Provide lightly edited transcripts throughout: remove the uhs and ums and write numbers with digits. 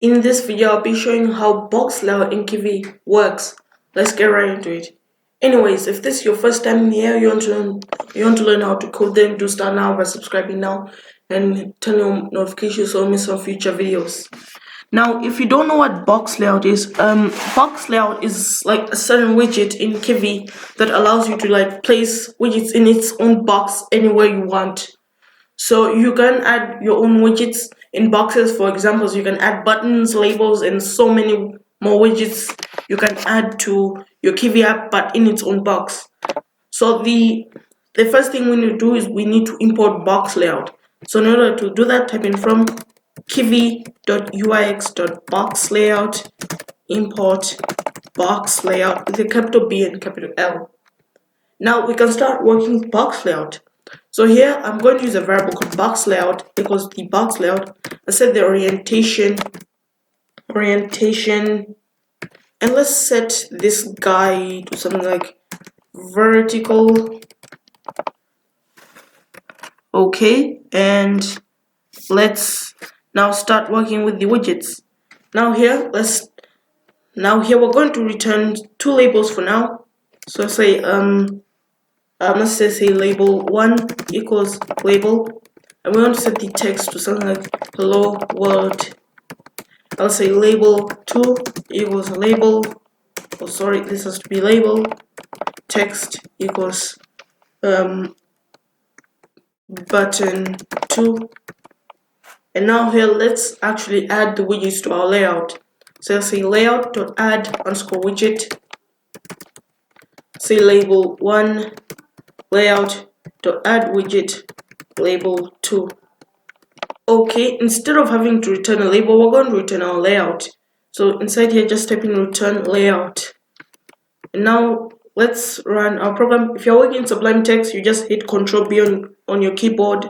In this video, I'll be showing how box layout in Kivy works. Let's get right into it. Anyways, if this is your first time here, you want to learn how to code, then do start now by subscribing now and turn on notifications so you miss on future videos. Now, if you don't know what box layout is like a certain widget in Kivy that allows you to like place widgets in its own box anywhere you want. So you can add your own widgets in boxes. For example, you can add buttons, labels, and so many more widgets you can add to your Kivy app, but in its own box. So the first thing we need to do is we need to import box layout. So in order to do that, type in from kivy.uix.boxlayout import box layout with a capital B and capital L. Now we can start working with box layout. So here I'm going to use a variable called box layout equals the box layout. I set the orientation, and let's set this guy to something like vertical. Okay, and let's now start working with the widgets. Now here we're going to return two labels for now. So say let's say label 1 equals label, and we want to set the text to something like hello world. I'll say label 2 equals label, oh sorry, this has to be label, text equals button 2. And now here let's actually add the widgets to our layout. So I'll say layout.add_widget, say label 1 layout.add_widget label 2. Okay, instead of having to return a label, we're going to return our layout. So inside here, just type in return layout. And now let's run our program. If you're working in Sublime Text, you just hit Ctrl B on your keyboard.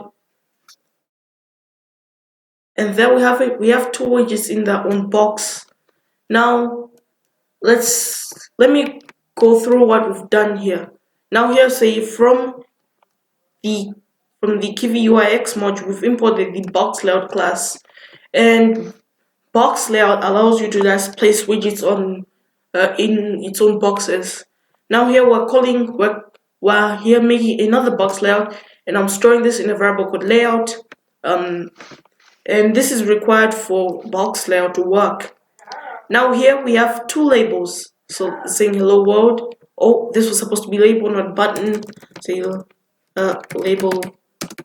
And there we have it. We have two widgets in their own box. Now let me go through what we've done here. Now here, say from the Kivy UIX module, we've imported the box layout class, and box layout allows you to just place widgets on in its own boxes. Now here we're here making another box layout, and I'm storing this in a variable called layout. And this is required for box layout to work. Now here we have two labels. So saying hello world. Oh, this was supposed to be label, not button. Say label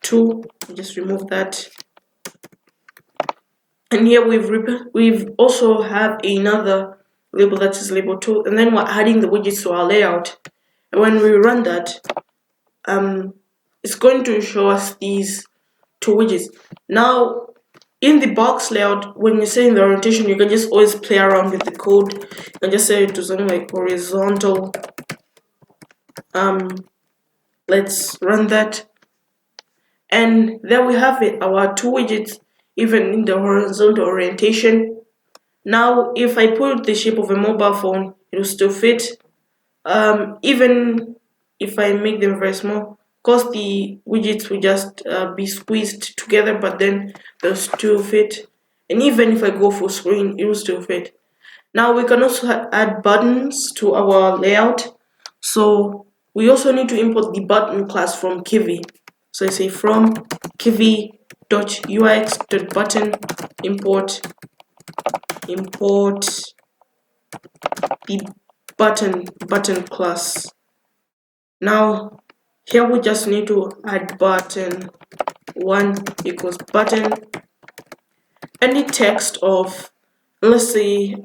2. Just remove that. And here we've also have another label that is label 2, and then we're adding the widgets to our layout. And when we run that, it's going to show us these two widgets. Now in the box layout, when you're setting the orientation, you can just always play around with the code. You can just set it to something like horizontal. Let's run that. And there we have it, our two widgets, even in the horizontal orientation. Now, if I put the shape of a mobile phone, it will still fit. Even if I make them very small, because the widgets will just be squeezed together, but then they'll still fit. And even if I go full screen, it will still fit. Now we can also add buttons to our layout. So we also need to import the button class from Kivy. So I say from kivy.uix.button import the button class. Now here we just need to add button 1 equals button and the text of, let's say,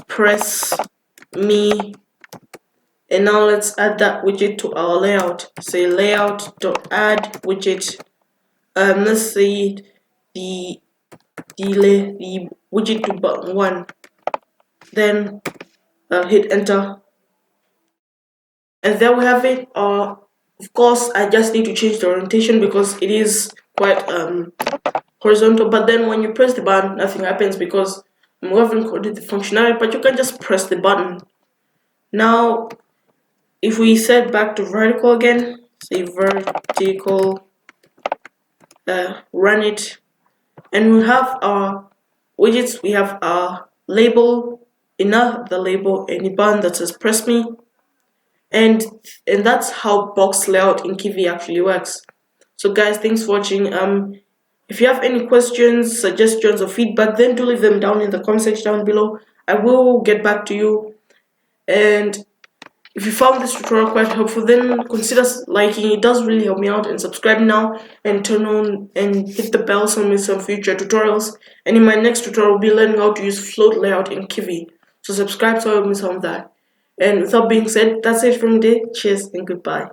press me. And now let's add that widget to our layout. Say layout.add widget. Let's say the widget to button 1. Then I'll hit enter. And there we have it. Of course, I just need to change the orientation because it is quite horizontal. But then when you press the button, nothing happens because we haven't coded the functionality. But you can just press the button. Now, if we set back to vertical again, say vertical, run it, and we have our widgets, we have our label, inner the label, and a button that says press me, and that's how box layout in Kivy actually works. So guys, thanks for watching. If you have any questions, suggestions, or feedback, then do leave them down in the comment section down below. I will get back to you. And if you found this tutorial quite helpful, then consider liking. It does really help me out. And subscribe now and turn on and hit the bell so you miss some future tutorials. And in my next tutorial, I'll be learning how to use float layout in Kivy. So subscribe so you don't miss out on that. And without being said, that's it from today. Cheers and goodbye.